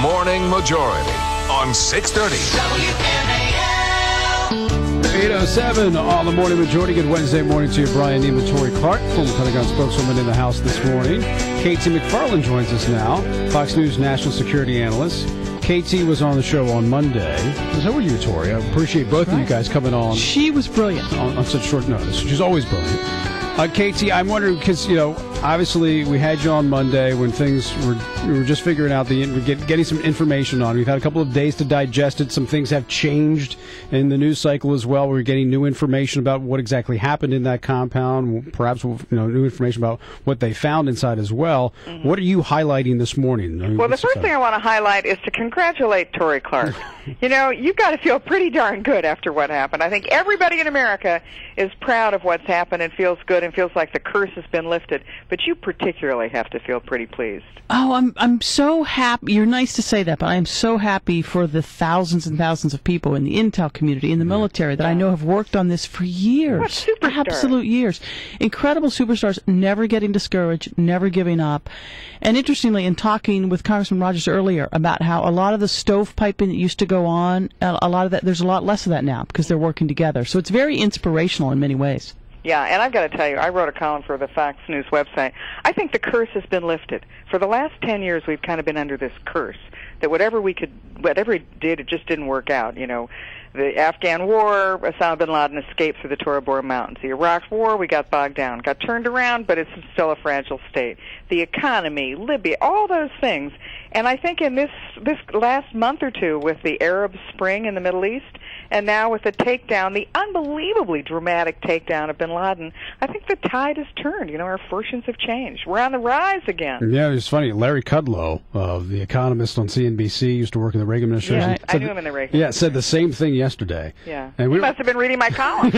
Morning Majority on 630. WMAL. 8:07 on the Morning Majority. Good Wednesday morning to you, Brian Neiman, Tori Clark, former Pentagon spokeswoman in the House this morning. KT McFarland joins us now, Fox News National Security Analyst. KT was on the show on Monday. So were you, Tori. I appreciate both of you guys coming on. She was brilliant. On such short notice. She's always brilliant. KT, I'm wondering, because, obviously we had you on Monday when we were just figuring out getting some information on. We've had a couple of days to digest it. Some things have changed in the news cycle as well. We're getting new information about what exactly happened in that compound. Perhaps new information about what they found inside as well. Mm-hmm. What are you highlighting this morning? Well, the first thing I want to highlight is to congratulate Tori Clark. You've got to feel pretty darn good after what happened. I think everybody in America is proud of what's happened and feels good and feels like the curse has been lifted. But you particularly have to feel pretty pleased. Oh, I'm so happy. You're nice to say that, but I am so happy for the thousands and thousands of people in the intel community, in the military, that I know have worked on this for years. What superstars? Absolute years. Incredible superstars, never getting discouraged, never giving up. And interestingly, in talking with Congressman Rogers earlier about how a lot of the stovepiping that used to go on, a lot of that, there's a lot less of that now because they're working together. So it's very inspirational in many ways. Yeah, and I've got to tell you, I wrote a column for the Fox News website. I think the curse has been lifted. For the last 10 years, we've kind of been under this curse that whatever it did, it just didn't work out. The Afghan war, Usama Bin Laden escaped through the Tora Bora Mountains. The Iraq war, we got bogged down, got turned around, but it's still a fragile state. The economy, Libya, all those things. And I think in this last month or two with the Arab Spring in the Middle East, and now with the takedown, the unbelievably dramatic takedown of Bin Laden, I think the tide has turned. Our fortunes have changed. We're on the rise again. Yeah, it's funny. Larry Kudlow, the economist on CNBC, used to work in the Reagan administration. Yeah, I knew him in the Reagan. Yeah, said the same thing yesterday. Yeah, and he must have been reading my column.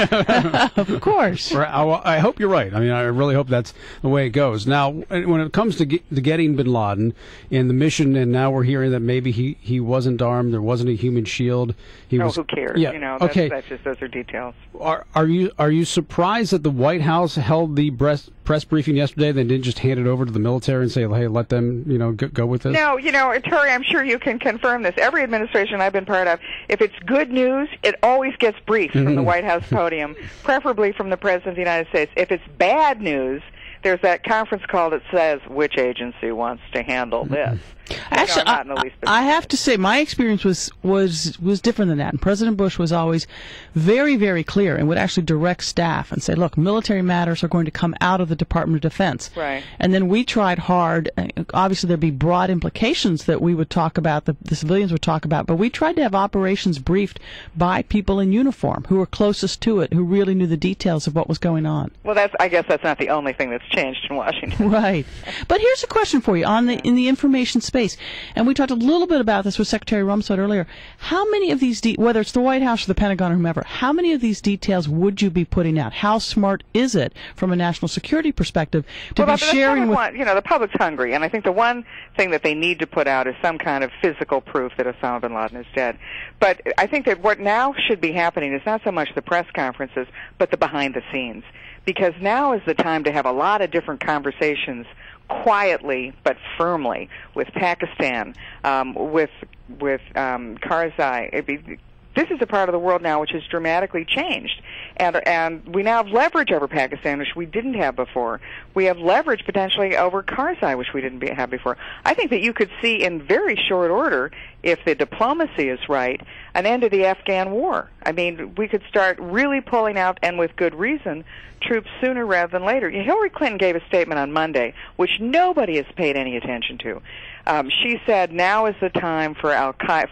Of course. I hope you're right. I mean, I really hope that's the way it goes. Now, when it comes to getting Bin Laden and the mission, and now we're hearing that maybe he wasn't armed, there wasn't a human shield. Who cares? Yeah, okay. That's just, those are details. Are you surprised that the White House held the press briefing yesterday, then didn't just hand it over to the military and say, hey, let them go with this? No, Tori, I'm sure you can confirm this. Every administration I've been part of, if it's good news, it always gets briefed from the White House podium, preferably from the President of the United States. If it's bad news, there's that conference call that says which agency wants to handle this. Actually, I have to say my experience was different than that. And President Bush was always very, very clear and would actually direct staff and say, look, military matters are going to come out of the Department of Defense. Right. And then we tried hard. Obviously, there'd be broad implications that we would talk about, the civilians would talk about, but we tried to have operations briefed by people in uniform who were closest to it, who really knew the details of what was going on. Well, I guess that's not the only thing that's changed in Washington. Right. But here's a question for you in the information space. And we talked a little bit about this with Secretary Rumsfeld earlier. How many of these, whether it's the White House or the Pentagon or whomever, how many of these details would you be putting out? How smart is it from a national security perspective to be sharing with... the public's hungry, and I think the one thing that they need to put out is some kind of physical proof that Osama Bin Laden is dead. But I think that what now should be happening is not so much the press conferences, but the behind the scenes. Because now is the time to have a lot of different conversations quietly but firmly with Pakistan, with Karzai. This is a part of the world now which has dramatically changed, and we now have leverage over Pakistan, which we didn't have before. We have leverage potentially over Karzai, which we didn't have before. I think that you could see in very short order, if the diplomacy is right, an end to the Afghan war. I mean, we could start really pulling out, and with good reason, troops sooner rather than later. Hillary Clinton gave a statement on Monday, which nobody has paid any attention to. She said now is the time for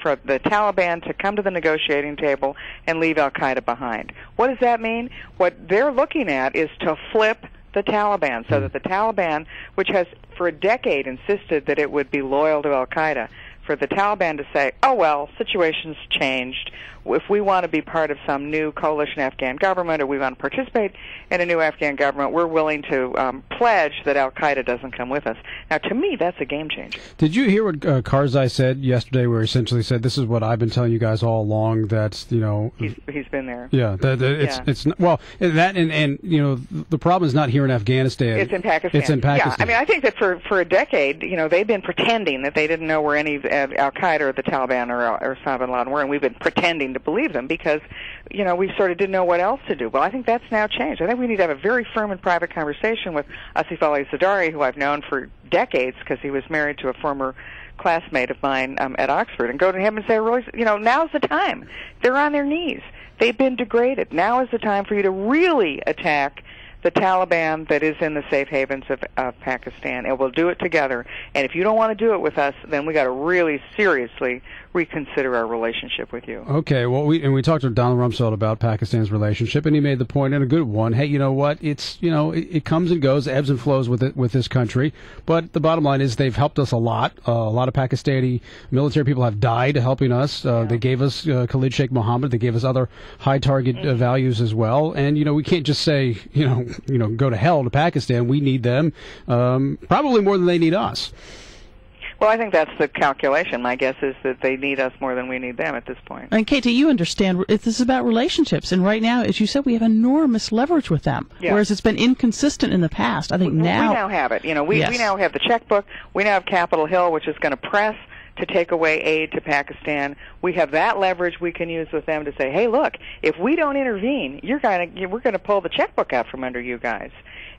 for the Taliban to come to the negotiating table and leave al-Qaeda behind. What does that mean? What they're looking at is to flip the Taliban, so that the Taliban, which has for a decade insisted that it would be loyal to al-Qaeda, for the Taliban to say, oh, well, situation's changed. If we want to be part of some new coalition Afghan government, or we want to participate in a new Afghan government, we're willing to pledge that al-Qaeda doesn't come with us. Now, to me, that's a game changer. Did you hear what Karzai said yesterday, where he essentially said, this is what I've been telling you guys all along, that's, He's been there. Yeah, it's well, that, and the problem is not here in Afghanistan. It's in Pakistan. It's in Pakistan. Yeah, I mean, I think that for a decade, they've been pretending that they didn't know where any Al-Qaeda or the Taliban or Usama Bin Laden were, and we've been pretending to believe them because, we sort of didn't know what else to do. Well, I think that's now changed. I think we need to have a very firm and private conversation with Asif Ali Zardari, who I've known for decades because he was married to a former classmate of mine at Oxford, and go to him and say, really, now's the time. They're on their knees. They've been degraded. Now is the time for you to really attack the Taliban that is in the safe havens of Pakistan, and we'll do it together. And if you don't want to do it with us, then we got to really seriously reconsider our relationship with you. Okay, well, we talked to Donald Rumsfeld about Pakistan's relationship, and he made the point, and a good one. Hey, you know what? It's it comes and goes, ebbs and flows with this country. But the bottom line is they've helped us a lot. A lot of Pakistani military people have died helping us. They gave us Khalid Sheikh Mohammed. They gave us other high target values as well. And we can't just say go to hell to Pakistan. We need them probably more than they need us. Well, I think that's the calculation. My guess is that they need us more than we need them at this point. And Katie, you understand this is about relationships, and right now, as you said, we have enormous leverage with them, whereas it's been inconsistent in the past. I think now we now have it. We now have the checkbook. We now have Capitol Hill, which is going to press to take away aid to Pakistan. We have that leverage we can use with them to say, hey, look, if we don't intervene, we're going to pull the checkbook out from under you guys.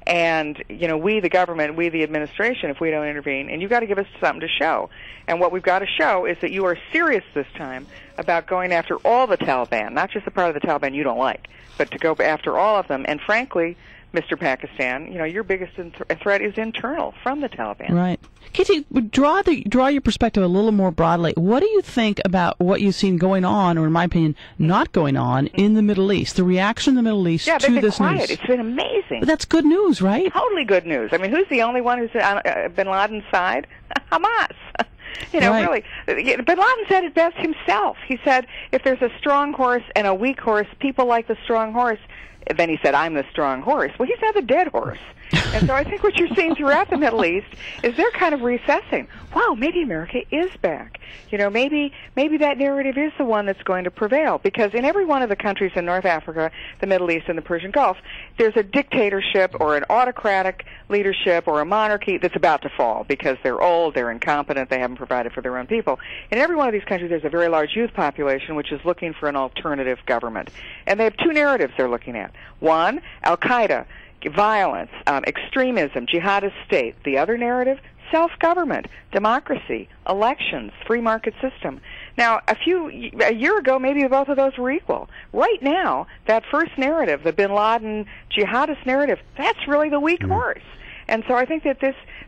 And, we, the government, we, the administration, if we don't intervene, and you've got to give us something to show. And what we've got to show is that you are serious this time about going after all the Taliban, not just the part of the Taliban you don't like, but to go after all of them. And frankly, Mr. Pakistan, your biggest threat is internal from the Taliban. Right. Katie, draw your perspective a little more broadly. What do you think about what you've seen going on, or in my opinion, not going on in the Middle East? The reaction in the Middle East to this quiet. news. It's been amazing. But that's good news, right? Totally good news. I mean, who's the only one who's on Bin Laden's side? Hamas. Really. Bin Laden said it best himself. He said, if there's a strong horse and a weak horse, people like the strong horse. Then he said, I'm the strong horse. Well, he's not the dead horse. And so I think what you're seeing throughout the Middle East is they're kind of reassessing. Wow, maybe America is back. Maybe that narrative is the one that's going to prevail. Because in every one of the countries in North Africa, the Middle East, and the Persian Gulf, there's a dictatorship or an autocratic leadership or a monarchy that's about to fall because they're old, they're incompetent, they haven't provided for their own people. In every one of these countries, there's a very large youth population which is looking for an alternative government. And they have two narratives they're looking at. One, Al-Qaeda, violence, extremism, jihadist state. The other narrative, self-government, democracy, elections, free market system. Now, a year ago, maybe both of those were equal. Right now, that first narrative, the Bin Laden jihadist narrative, that's really the weak horse. And so I think that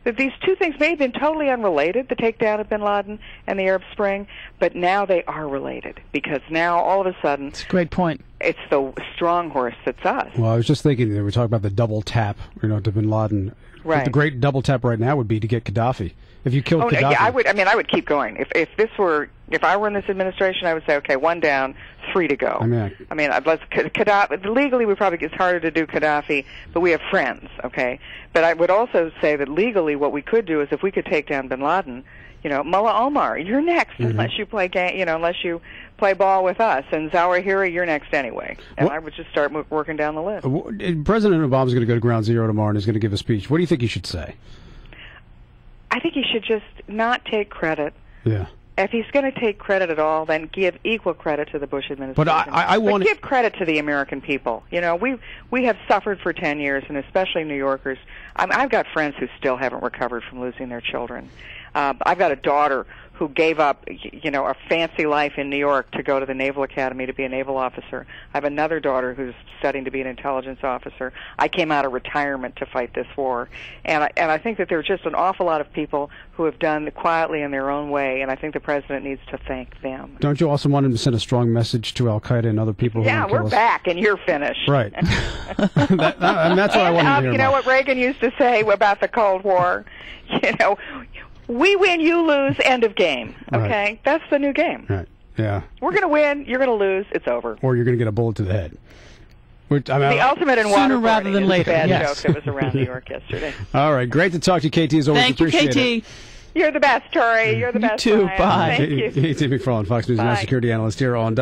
these two things may have been totally unrelated, the takedown of Bin Laden and the Arab Spring, but now they are related because now all of a sudden, it's a great point. It's the strong horse that's us. Well, I was just thinking that we're talking about the double tap, to Bin Laden. Right. The great double tap right now would be to get Gaddafi. If you killed Gaddafi, yeah, I would keep going. If I were in this administration, I would say, okay, 1 down, 3 to go. Gaddafi, legally, it's harder to do Gaddafi, but we have friends, okay? But I would also say that legally, what we could do is if we could take down Bin Laden, Mullah Omar, you're next, unless you play unless you play ball with us, and Zawahiri, you're next anyway. And I would just start working down the list. President Obama's going to go to Ground Zero tomorrow and he's going to give a speech. What do you think he should say? I think he should just not take credit. Yeah. If he's going to take credit at all, then give equal credit to the Bush administration. But I want to give credit to the American people. We have suffered for 10 years, and especially New Yorkers. I've got friends who still haven't recovered from losing their children. I've got a daughter who gave up, a fancy life in New York to go to the Naval Academy to be a naval officer. I have another daughter who's studying to be an intelligence officer. I came out of retirement to fight this war. And I think that there are just an awful lot of people who have done quietly in their own way, and I think the president needs to thank them. Don't you also want him to send a strong message to Al-Qaeda and other people who want to kill us? Yeah, we're back, and you're finished. Right. And that's what I want to hear You know what Reagan used to say about the Cold War? We win, you lose, end of game. Okay? Right. That's the new game. Right. Yeah. We're going to win, you're going to lose, it's over. Or you're going to get a bullet to the head. The ultimate in sooner rather than later. Bad joke that was around New York yesterday. All right. Great to talk to you, KT. As always, Thank you, KT. It. You're the best, Tori. You're the best. You too. Bye. Thank you. KT McFarland, Fox News National Security Analyst here on